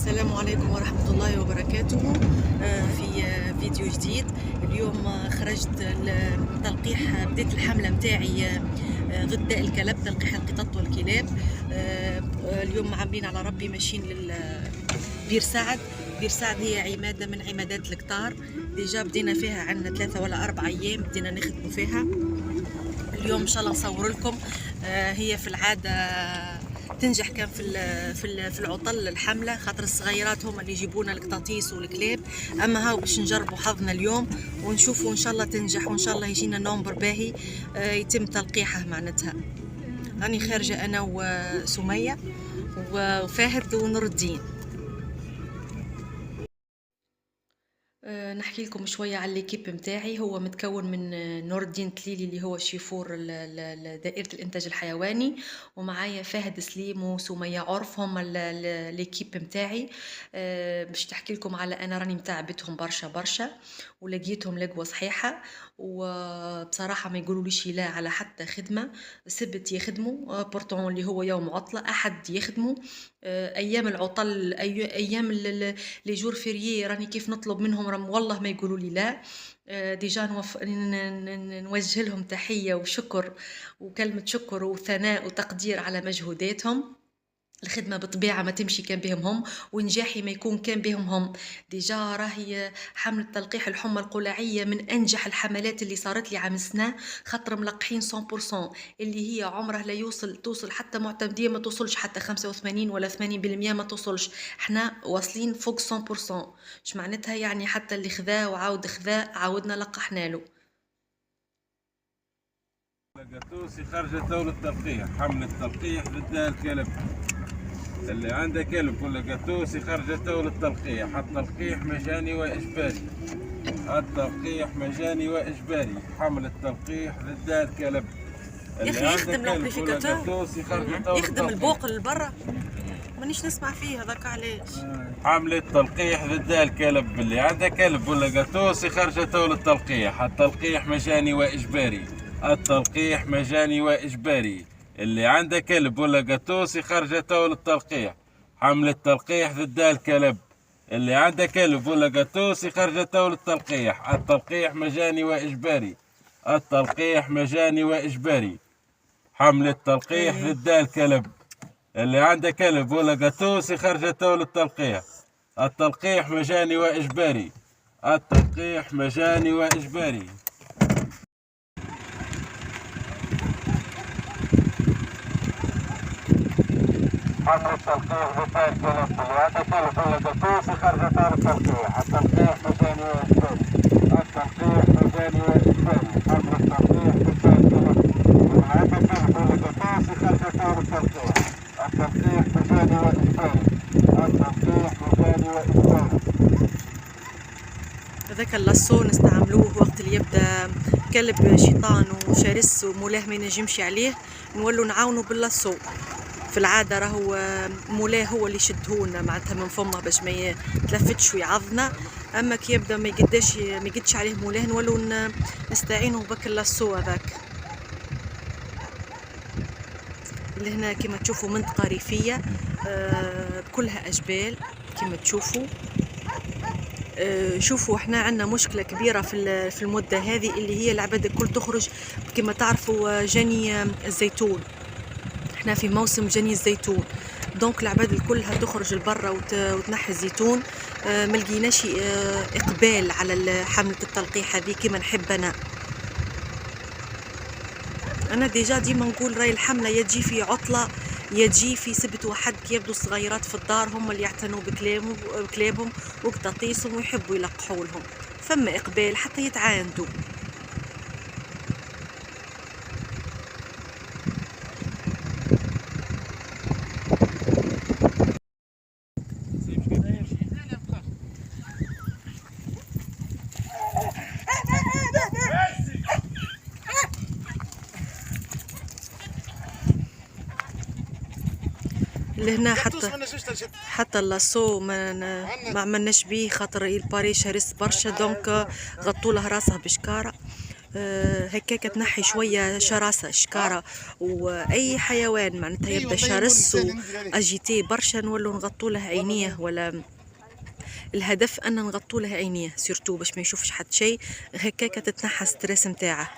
السلام عليكم ورحمة الله وبركاته. في فيديو جديد. اليوم خرجت التلقيح، بديت الحملة متاعي ضد داء الكلب، تلقيح القطط والكلاب. اليوم عاملين على ربي ماشيين بير سعد. بير سعد هي عمادة من عمادات الكتار، ديجا بدينا فيها عندنا 3 ولا 4 أيام بدينا نخدموا فيها. اليوم إن شاء الله نصور لكم. هي في العادة تنجح كان في العطل الحمله، خاطر الصغيرات هما اللي يجيبونا القطاطيس والكلاب. اما هاو باش نجربوا حظنا اليوم ونشوفوا ان شاء الله تنجح، وان شاء الله يجينا نومبر باهي يتم تلقيحه معناتها. راني خارجه انا وسميه وفاهد ونور الدين. نحكي لكم شوية على ليكيب متاعي. هو متكون من نور الدين تليلي اللي هو شيفور دائرة الإنتاج الحيواني، ومعايا فهد سليم وسمية عرف، هم ليكيب متاعي. باش تحكي لكم على أنا راني متعبتهم برشا ولقيتهم لقوة صحيحة، وبصراحة ما يقولوليش لا على حتى خدمة. سبت يخدموا بورتون اللي هو يوم عطلة، أحد يخدموا. أيام العطل أيام لي جور فيريي راني كيف نطلب منهم والله ما يقولوا لي لا. ديجا نوجه لهم تحية وشكر وكلمة شكر وثناء وتقدير على مجهوداتهم. الخدمة بالطبيعة ما تمشي كان بهم هم، ونجاحي ما يكون كان بهم هم. ديجا راهي حملة تلقيح الحمى القلاعية من أنجح الحملات اللي صارت لي عام سنة، خاطر ملقحين 100%، اللي هي عمره لا توصل حتى معتمدية ما توصلش حتى 85 ولا 80%، ما توصلش. احنا واصلين فوق 100%. مش معناتها يعني حتى اللي خذا وعاود خذا عاودنا لقحنا له. قطوسي خرجت دولة تلقيح، حملة تلقيح ضد الكلب. اللي عنده كلب ولا قطوسي خرجت دولة تلقيح. التلقيح مجاني وإجباري. التلقيح مجاني وإجباري، حملة تلقيح ضد الكلب. يا أخي يخدم الامبليفيكاتور، يخدم البوق اللي برا، مانيش نسمع فيه هذاك علاش. حملة تلقيح ضد الكلب. اللي عنده كلب ولا قطوسي خرجت دولة تلقيح. التلقيح مجاني وإجباري. التلقيح مجاني وإجباري. اللي عنده كلب ولا قطوسي خرجت دولة تلقيح. حملة تلقيح ضد الكلب. اللي عنده كلب ولا قطوسي خرجت دولة تلقيح. التلقيح مجاني وإجباري. التلقيح مجاني وإجباري، حملة تلقيح ضد الكلب. اللي عنده كلب ولا قطوسي خرجت دولة تلقيح. التلقيح مجاني وإجباري. التلقيح مجاني وإجباري. حملة تلقيح ضد الكلب. اللي عنده كلب ولا قطوسي خرجت دولة تلقيح. التلقيح مجاني وإجباري. التلقيح مجاني وإجباري، حملة تلقيح ضد الكلب. اللي عنده كلب ولا قطوسي خرجت دولة تلقيح. التلقيح مجاني وإجباري. التلقيح مجاني وإجباري. هذاك اللاسو نستعملوه وقت اللي يبدا كلب شيطان وشرس ومولاه ما ينجمش عليه، نولوا نعاونوا باللاسو. في العاده راهو مولاه هو اللي يشدهولنا معناتها من فمه باش ما يتلفتش ويعضنا، اما كي يبدا ما يقدش عليه مولاه نولوا نستعينوا بك اللاسو هذاك. اللي هنا كما تشوفوا منطقه ريفيه كلها أجبال كما تشوفوا. شوفوا احنا عندنا مشكله كبيره في المده هذه، اللي هي العباد الكل تخرج كما تعرفوا جني الزيتون. احنا في موسم جني الزيتون، دونك العباد الكل هتخرج لبرا وتنحي الزيتون. ما لقيناش اقبال على حمله التلقيح هذه كما نحب انا ديجا ديما نقول راي الحمله يجي في عطله يجي في سبت وحد، كي يبدو الصغيرات في الدار هم اللي يعتنوا بكلابهم وقطاطيسهم ويحبوا يلقحوا لهم، فما اقبال حتى يتعاندوا. لهنا حتى اللاسو ما عملناش بيه، خاطر الباري شرس برشا، دونك غطوا له راسه بشكاره. هكاك تنحي شويه شراسه شكاره، واي حيوان معناتها يبدا شرس واجيتي برشا نولوا نغطوا له عينيه، ولا الهدف ان نغطوا له عينيه سورتو باش ما يشوفش حتى شيء، هكاك تتنحى ستريس نتاعه.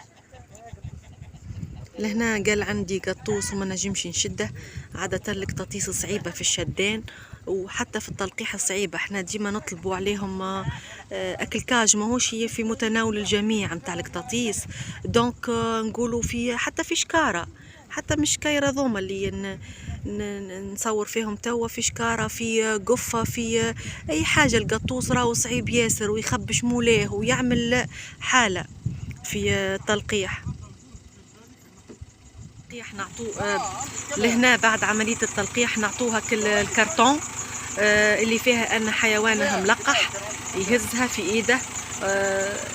لهنا قال عندي قطوس وما نجمش نشده، عادة القطاطيس صعيبة في الشدان وحتى في التلقيح صعيبة، احنا ديما نطلبوا عليهم اكل كاج ماهوش في متناول الجميع نتاع القطاطيس، دونك نقولوا في حتى في شكارة، حتى مش كايرة ذوما اللي نصور فيهم توا، في شكارة في قفة في اي حاجة. القطوس راهو صعيب ياسر ويخبش مولاه ويعمل حالة في التلقيح. نعطوه لهنا بعد عملية التلقيح نعطوها كل الكرتون اللي فيها أن حيوانها ملقح يهزها في إيده،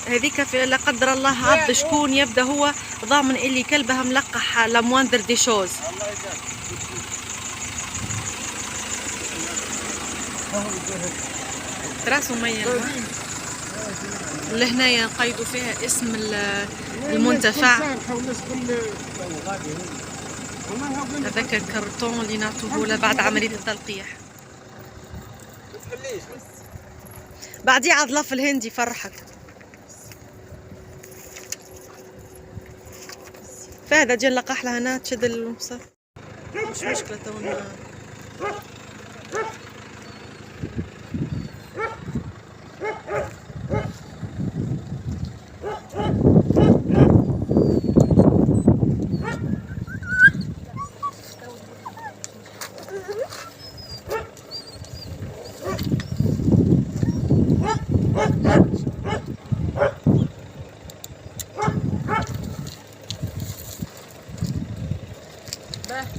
هذيك لا قدر الله عبد شكون يبدا هو ضامن اللي كلبها ملقح لا مواندر دي شوز. تراسو مية لهنايا نقيدوا فيها اسم المنتفع، هذاك الكرتون اللي نعطوه له بعد عملية التلقيح. بعديه عضلة في الهندي يفرحك. فهذا جا نلقح لها هنا تشد المصر مش مشكلة تو.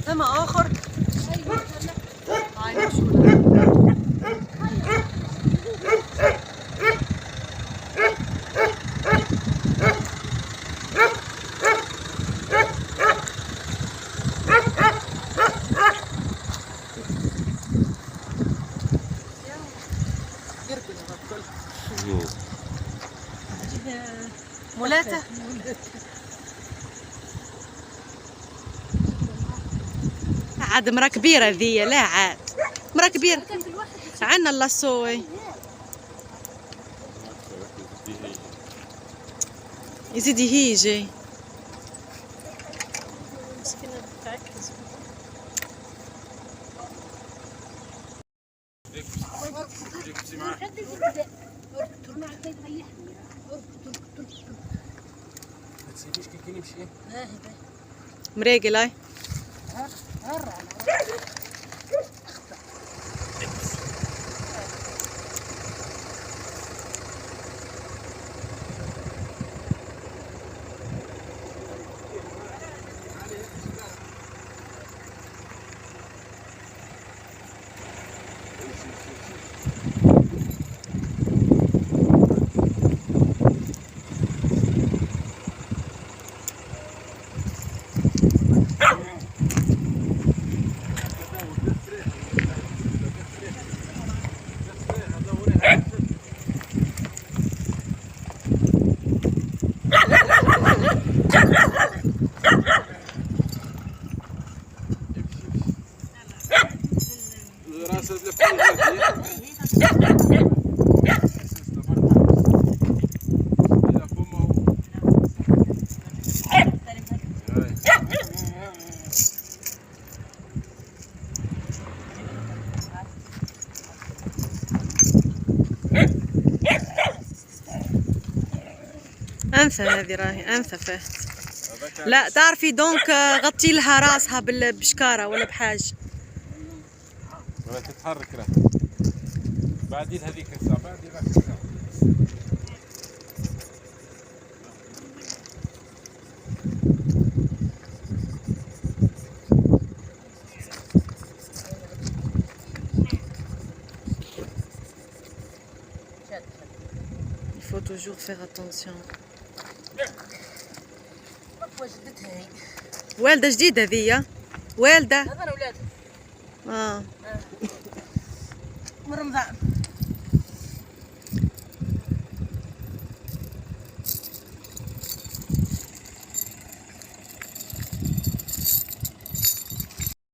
ثم آخر مولاته عاد مرا كبيرة ذي، لا عاد مرا كبيرة عنا اللاسوي يزيد يهيجي. مريقل هاي أنثى هذه راهي أنثى فهد. لا تعرفي دونك غطي لها راسها بشكارة ولا بحاجة ولا تتحرك راه بعدين هذيك الساعة بعدين il faut toujours faire attention. والدة جديدة ذي والدة هذا ولاد من رمضان